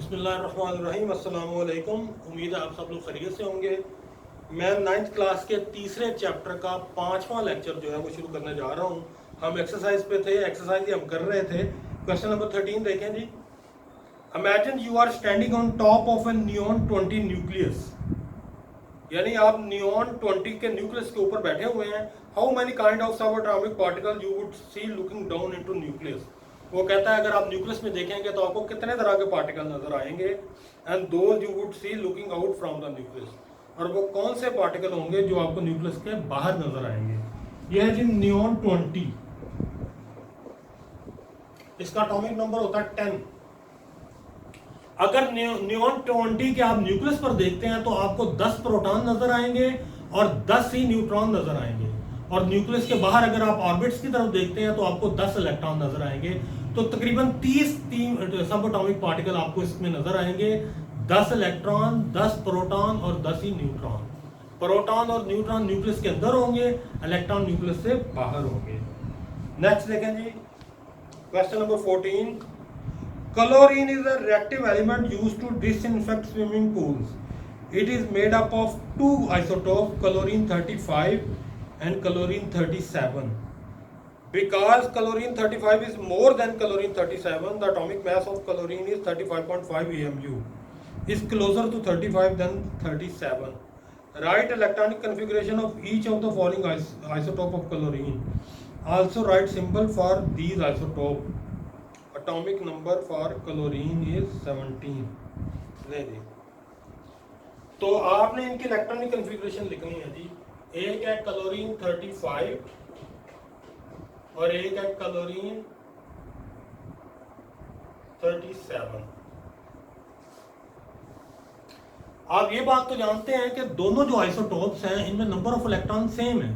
बिस्मिल्लाहिर्रहमानिर्रहीम, अस्सलाम वालेकुम। उम्मीद है आप सब लोग खैरियत से होंगे। मैं 9th क्लास के तीसरे चैप्टर का 5वां लेक्चर जो है वो शुरू करने जा रहा हूँ। हम एक्सरसाइज पे थे, एक्सरसाइज ही हम कर रहे थे। क्वेश्चन नंबर 13 देखें जी। Imagine you are standing on top of a neon 20 nucleus, यानी आप नियॉन 20 के न्यूक्लियस के ऊपर बैठे हुए हैं। हाउ मैनी काइंड ऑफ सब atomic particle you would see looking down into nucleus. वो कहता है अगर आप न्यूक्लियस में देखेंगे तो आपको कितने तरह के पार्टिकल नजर आएंगे, and those you would see looking out from the nucleus. और वो कौन से पार्टिकल होंगे जो आपको न्यूक्लियस के बाहर नजर आएंगे। यह है जी नियॉन 20। इसका एटॉमिक नंबर होता है 10। अगर नियॉन 20 के आप न्यूक्लियस पर देखते हैं तो आपको 10 प्रोटॉन नजर आएंगे और 10 ही न्यूट्रॉन नजर आएंगे। और न्यूक्लियस के बाहर अगर आप ऑर्बिट्स की तरफ देखते हैं तो आपको 10 इलेक्ट्रॉन नजर आएंगे। तो तकरीबन 30 सब एटॉमिक पार्टिकल आपको इसमें नजर आएंगे। 10 इलेक्ट्रॉन, 10 प्रोटॉन और 10 ही न्यूट्रॉन। प्रोटॉन और न्यूट्रॉन न्यूक्लियस के अंदर होंगे, इलेक्ट्रॉन न्यूक्लियस से बाहर होंगे। नेक्स्ट देखें जी, question number 14। Chlorine is a reactive element used to disinfect swimming pools. It is made up of two isotopes, chlorine 35 and chlorine 37. Because chlorine 35 is more than chlorine 37, the atomic mass of chlorine is 35.5 AMU. Is closer to 35 than 37. Write electronic configuration of each of the following isotope of chlorine. Also write symbol for these isotopes. Atomic number for chlorine is 17। ले जी, तो आपने इनकी electronic configuration लिखनी है जी। एक है chlorine 35 और एक है क्लोरीन 37। आप ये बात तो जानते हैं कि दोनों जो आइसोटोप्स हैं इनमें नंबर ऑफ इलेक्ट्रॉन सेम है।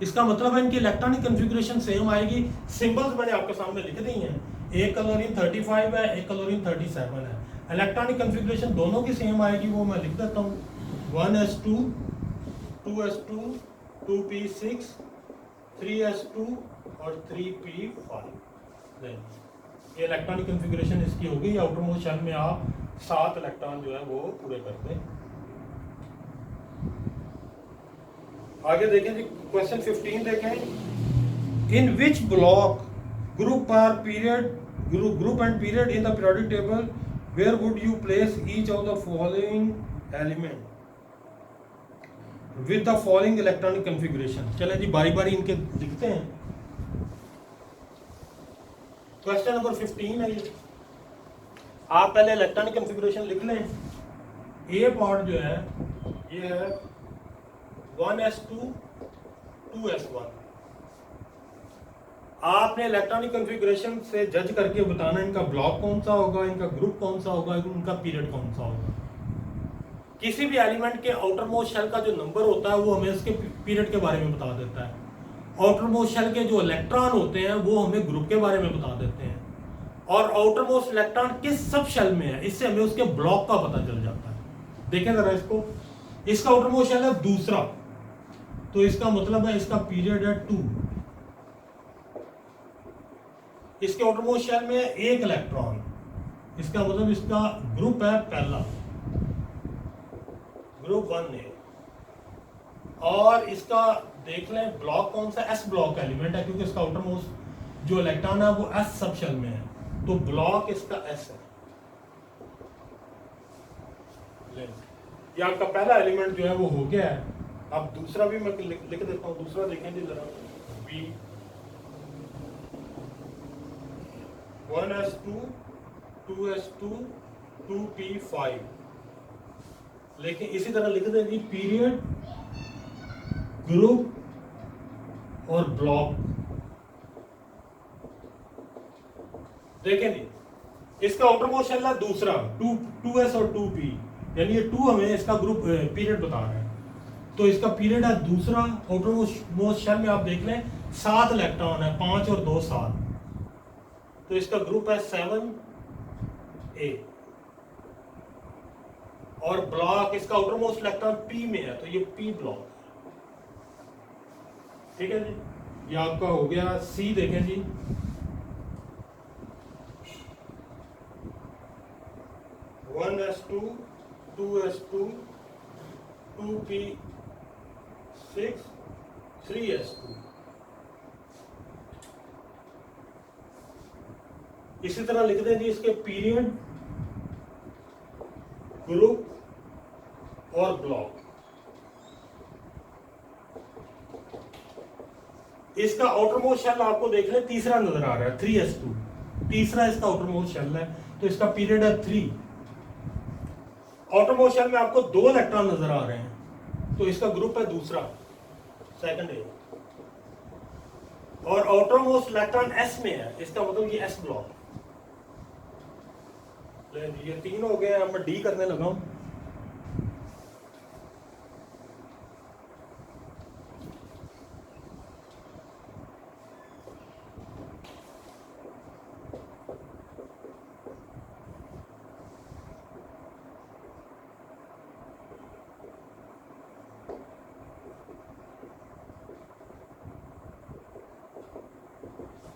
इसका मतलब है इनकी इलेक्ट्रॉनिक कन्फिग्रेशन सेम आएगी। सिंबल्स मैंने आपके सामने लिख दी हैं। एक क्लोरीन 35 है, एक क्लोरीन 37 है। इलेक्ट्रॉनिक कन्फिग्रेशन दोनों की सेम आएगी, वो मैं लिख देता हूँ। 1s2 2s2 2p6 3s2 और 3p5। ये इलेक्ट्रॉनिक कन्फिग्रेशन इसकी होगी। आउटर मोस्ट शेल में आप 7 इलेक्ट्रॉन जो है वो पूरे कर दें। आगे देखें जी, क्वेश्चन 15 देखें। इन विच block group and period in the periodic table where would you place each of the following element with the following electronic configuration। चलें जी बारी बारी इनके लिखते हैं। क्वेश्चन नंबर 15 है ये। आप पहले इलेक्ट्रॉनिक कन्फिग्रेशन लिख लें। ए पार्ट जो है ये है 1s2 2s1। आपने इलेक्ट्रॉनिक कन्फिग्रेशन से जज करके बताना इनका ब्लॉक कौन सा होगा, इनका ग्रुप कौन सा होगा, इनका पीरियड कौन सा होगा। किसी भी एलिमेंट के आउटर मोस्ट शेल का जो नंबर होता है वो हमें इसके पीरियड के बारे में बता देता है। आउटर मोस्ट शेल के जो इलेक्ट्रॉन होते हैं वो हमें ग्रुप के बारे में बता देते हैं। और आउटर मोस्ट इलेक्ट्रॉन किस सब शेल में है इससे हमें उसके ब्लॉक का पता चल जाता है। देखें जरा इसको। इसका आउटर मोस्ट शेल है दूसरा, तो इसका मतलब है इसका पीरियड है 2। इसके आउटर मोस्ट शेल में एक इलेक्ट्रॉन, इसका मतलब इसका ग्रुप है पहला, ग्रुप 1A। और इसका देख लें ब्लॉक कौन सा, एस ब्लॉक एलिमेंट है क्योंकि इसका आउटर मोस्ट जो इलेक्ट्रॉन है वो एस सब शेल में है, तो ब्लॉक इसका एस है। ये आपका पहला एलिमेंट जो है वो हो गया है। अब दूसरा भी मैं लिख देता हूं। दूसरा देखें जी जरा, बी 1s2 2s2 2p5। लेकिन इसी तरह लिख देंगे पीरियड, ग्रुप और ब्लॉक। देखें जी, इसका आउटर मोस्ट शेल है दूसरा 2s और 2p, यानी ये 2 हमें इसका ग्रुप पीरियड बता रहा है। तो इसका पीरियड है दूसरा। आउटर मोस्ट शेल में आप देख लें 7 इलेक्ट्रॉन है, 5 और 2 7। तो इसका ग्रुप है 7A। और ब्लॉक इसका आउटर मोस्ट इलेक्ट्रॉन P में है, तो ये P ब्लॉक। ठीक है जी, ये आपका हो गया। सी देखें जी, 1s2 2s2 2p6 3s2। इसी तरह लिख दें जी इसके पीरियड, ग्रुप और ब्लॉक। इसका आउटरमोस्ट शेल आपको देख लें तीसरा नजर आ रहा है 3s2, तीसरा इसका आउटरमोस्ट शेल है, तो इसका पीरियड है 3। आउटरमोस्ट शेल में आपको 2 इलेक्ट्रॉन नजर आ रहे हैं, तो इसका ग्रुप है दूसरा, सेकंड ए। और आउटरमोस्ट इलेक्ट्रॉन s में है, इसका मतलब ये s ब्लॉक। ये 3 हो गए, अब मैं डी करने लगा हूं।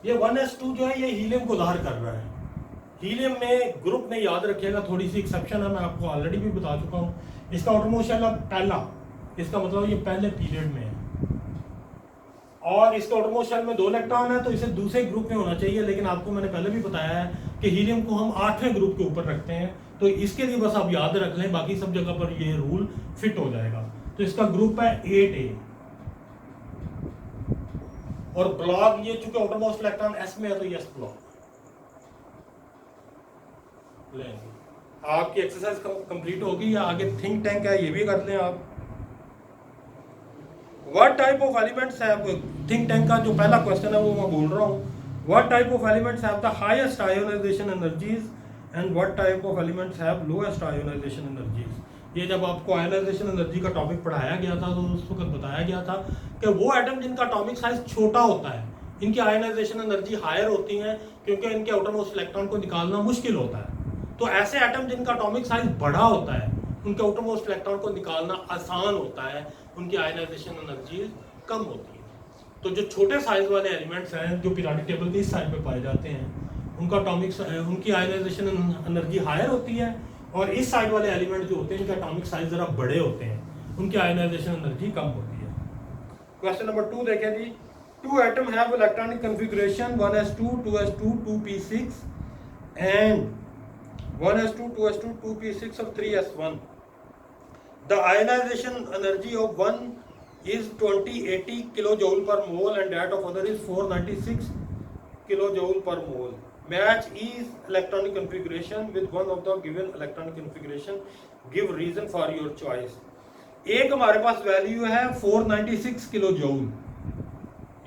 ये 1s2 जो है ये हीलियम को ज़ाहिर कर रहा है। हीलियम में ग्रुप में याद रखिएगा थोड़ी सी एक्सेप्शन है, मैं आपको ऑलरेडी भी बता चुका हूँ। इसका आउटरमोस्ट शेल पहला, इसका मतलब ये पहले पीरियड में है, और इसका आउटरमोस्ट शेल में 2 इलेक्ट्रॉन है, तो इसे दूसरे ग्रुप में होना चाहिए। लेकिन आपको मैंने पहले भी बताया है कि हीलियम को हम 8वें ग्रुप के ऊपर रखते हैं, तो इसके लिए बस आप याद रख लें, बाकी सब जगह पर ये रूल फिट हो जाएगा। तो इसका ग्रुप है 8a। और ब्लॉक ये चूंकि आउटरमोस्ट इलेक्ट्रॉन s में है, तो ये s ब्लॉक। आपकी एक्सरसाइज कंप्लीट होगी, या आगे थिंक टैंक है ये भी कर लें आप। What type of elements have, think tank का जो पहला क्वेश्चन है वो मैं बोल रहा हूँ। What type of elements have the highest ionisation energies and what type of elements have lowest ionisation energies. ये जब आपको आयोनाइजेशन एनर्जी का टॉपिक पढ़ाया गया था, तो उस वक्त बताया गया था कि वो एटम जिनका एटॉमिक साइज छोटा होता है, इनकी आयोनाइजेशन एनर्जी हायर होती है, क्योंकि इनके आउटरमोस्ट इलेक्ट्रॉन को निकालना मुश्किल होता है। तो ऐसे एटम जिनका एटॉमिक साइज बड़ा होता है, उनके आउटरमोस्ट इलेक्ट्रॉन को निकालना आसान होता है, उनकी आयोनाइजेशन एनर्जी कम होती है। तो जो छोटे साइज वाले एलिमेंट्स हैं जो पीरियोडिक टेबल के इस साइड पे पाए जाते हैं, उनका उनकी आयोनाइजेशन एनर्जी हायर होती है, और इस साइड वाले एलिमेंट जो होते हैं इनके एटॉमिक साइज जरा बड़े होते हैं, उनकी आयोनाइजेशन एनर्जी कम होती है। क्वेश्चन नंबर 2 देखें जी। 2 atom have electronic configuration 1s2 2s2 2p6 and 1s2 2s2 2p6 और 3s1. The ionization energy of one is 2080 kilojoule per mole and that of other is 496 kilojoule per mole. Match each electronic configuration with one of the given electronic configuration. Give reason for your choice. एक हमारे पास value है 496 kilo joule,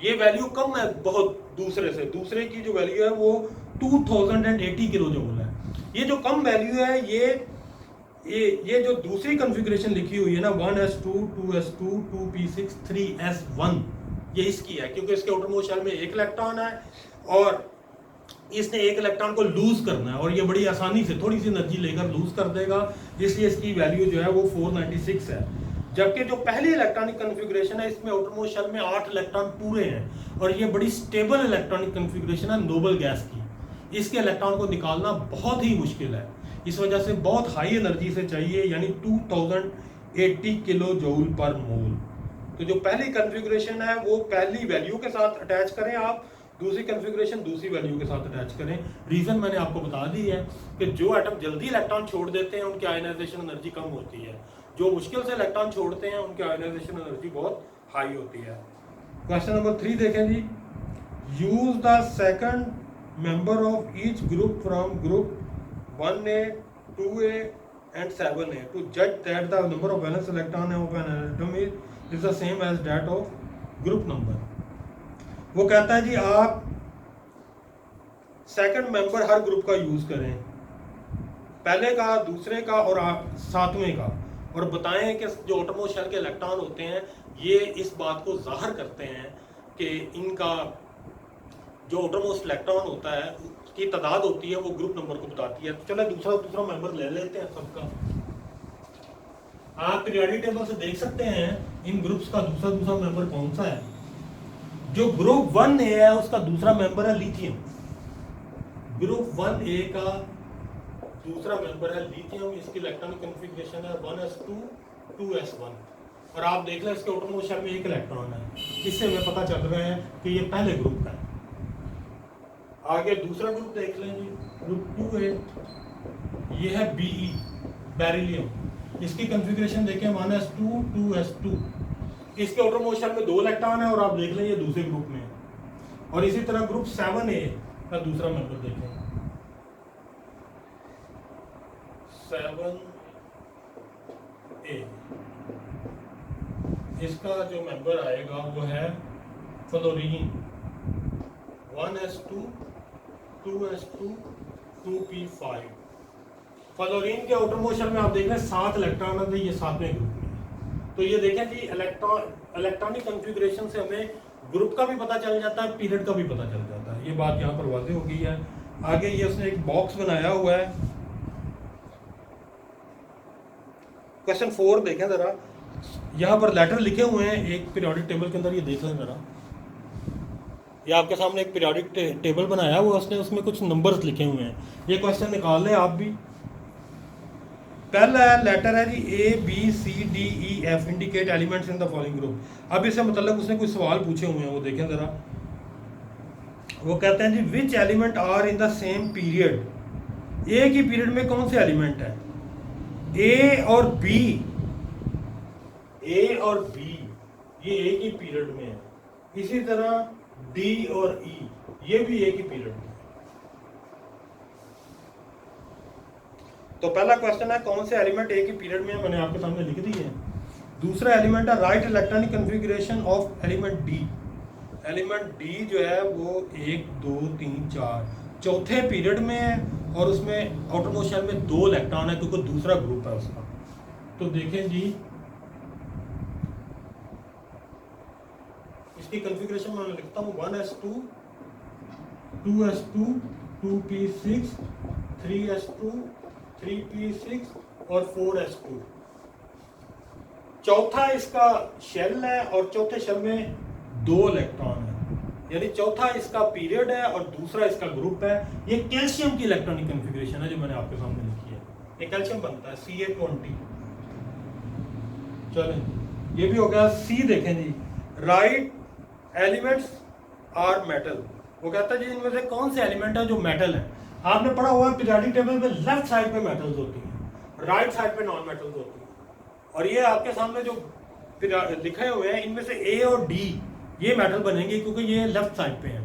ये value कम है बहुत दूसरे से, दूसरे की जो वैल्यू है वो 2080 किलो जूल है। ये जो कम वैल्यू है ये जो दूसरी कॉन्फ़िगरेशन लिखी हुई है ना 1s2 2s2 2p6 3s1, ये इसकी है, क्योंकि इसके आउटरमोस्ट शेल में 1 इलेक्ट्रॉन है और इसने 1 इलेक्ट्रॉन को लूज करना है, और ये बड़ी आसानी से थोड़ी सी एनर्जी लेकर लूज कर देगा, इसलिए इसकी वैल्यू जो है वो 496 है। जबकि जो पहली इलेक्ट्रॉनिक कॉन्फ़िगरेशन है इसमें आउटरमोस्ट शेल में 8 इलेक्ट्रॉन पूरे हैं, और ये बड़ी स्टेबल इलेक्ट्रॉनिक कॉन्फ़िगरेशन है नोबल गैस की। इसके इलेक्ट्रॉन को निकालना बहुत ही मुश्किल है, इस वजह से बहुत हाई एनर्जी से चाहिए, यानी 2080 किलो जूल पर मोल। तो जो पहली कॉन्फ़िगरेशन है वो पहली वैल्यू के साथ अटैच करें आप, दूसरी कॉन्फ़िगरेशन दूसरी वैल्यू के साथ अटैच करें। रीजन मैंने आपको बता दी है कि जो एटम जल्दी इलेक्ट्रॉन छोड़ देते हैं उनकी आयोनाइजेशन एनर्जी कम होती है, जो मुश्किल से इलेक्ट्रॉन छोड़ते हैं उनकी आयोनाइजेशन एनर्जी बहुत हाई होती है। क्वेश्चन नंबर 3 देखें जी। Use the second member of each group from group 1a 2a and 7a to judge that the number of valence electron of an atom is the same as that of group number. वो कहता है जी आप second member हर group का use करें, पहले का, दूसरे का और 7वें का, और बताएं कि जो आटोमोस्ट शेल के इलेक्ट्रॉन होते हैं ये इस बात को जाहिर करते हैं कि इनका जो आटोमोस्ट इलेक्ट्रॉन होता है की तादाद होती है वो ग्रुप नंबर को बताती है। तो चलो दूसरा मेंबर ले लेते हैं सबका। आप पीरियोडिक टेबल से देख सकते हैं इन ग्रुप्स का दूसरा मेंबर कौन सा है। जो ग्रुप 1a है उसका दूसरा मेंबर है लिथियम। ग्रुप 1a का दूसरा मेंबर है लिथियम, इसकी इलेक्ट्रॉनिक कॉन्फ़िगरेशन है 1s2 2s1 और आप देख लें इसके आउटर मोस्ट शेल में एक इलेक्ट्रॉन है। इससे हमें पता चल रहा है कि ये पहले ग्रुप का है। आगे दूसरा ग्रुप देख लें जी, ग्रुप 2 ये है Be बेरिलियम, इसकी कॉन्फ़िगरेशन देखें 1s2 2s2, इसके आउटर मोस्ट शेल में 2 इलेक्ट्रॉन है और आप देख लें ये दूसरे ग्रुप में है। और इसी तरह ग्रुप 7A का दूसरा मेंबर देखें 7A, इसका जो मेंबर आएगा वो है fluorine 1s2 2s2 2p5। Fluorine के आउटर मोस्ट शेल में आप देख रहे हैं 7 इलेक्ट्रॉन है, ये 7वें ग्रुप में। तो ये देखें कि इलेक्ट्रॉनिक कॉन्फ़िगरेशन से हमें ग्रुप का भी पता चल जाता है, पीरियड का भी पता चल जाता है। ये बात यहाँ पर वाज़ेह हो गई है। आगे ये उसने एक बॉक्स बनाया हुआ है। क्वेश्चन 4 देखें ज़रा, यहाँ पर लेटर लिखे हुए हैं एक पीरियोडिक टेबल के अंदर, ये देख लें ज़रा। ये आपके सामने एक पीरियोडिक टेबल बनाया हुआ उसने, उसमें कुछ नंबर्स लिखे हुए हैं। ये क्वेश्चन निकाल लें आप भी। पहला लेटर है जी ABCDEF, indicate elements in the following group. अब इससे मतलब उसने कुछ सवाल पूछे हुए हैं, वो देखें ज़रा। वो कहते हैं जी which element are in the same period, एक ही पीरियड में कौन से एलिमेंट है। ए और बी ये एक ही पीरियड में है। इसी तरह डी और ई ये भी एक ही पीरियड में। तो पहला क्वेश्चन है कौन से एलिमेंट एक ही पीरियड में है, मैंने आपके सामने लिख दी है। दूसरा एलिमेंट है right electronic configuration of element D. Element D जो है वो 1 2 3 4 चौथे पीरियड में है और उसमें आउटर मोस्ट शेल में 2 इलेक्ट्रॉन है क्योंकि दूसरा ग्रुप है उसका। तो देखें जी इसकी कॉन्फ़िगरेशन मैं लिखता हूँ 1s2 2s2 2p6 3s2 3p6 और 4s2। चौथा इसका शेल है और चौथे शेल में 2 इलेक्ट्रॉन है, यानी चौथा इसका पीरियड है और दूसरा इसका ग्रुप है। ये कैल्शियम की इलेक्ट्रॉनिक कॉन्फ़िगरेशन है जो मैंने आपके सामने लिखी है। ये कैल्शियम बनता है Ca20। चलें ये भी हो गया। सी देखें जी, राइट एलिमेंट्स आर मेटल। वो कहता है जी इनमें से कौन से एलिमेंट है जो मेटल है। आपने पढ़ा हुआ है पीरियोडिक टेबल में लेफ्ट साइड पे मेटल्स होती हैं, राइट साइड पे नॉन मेटल्स होती हैं। और ये आपके सामने जो लिखे हुए हैं इनमें से ए और डी ये मेटल बनेंगे क्योंकि ये लेफ्ट साइड पे हैं।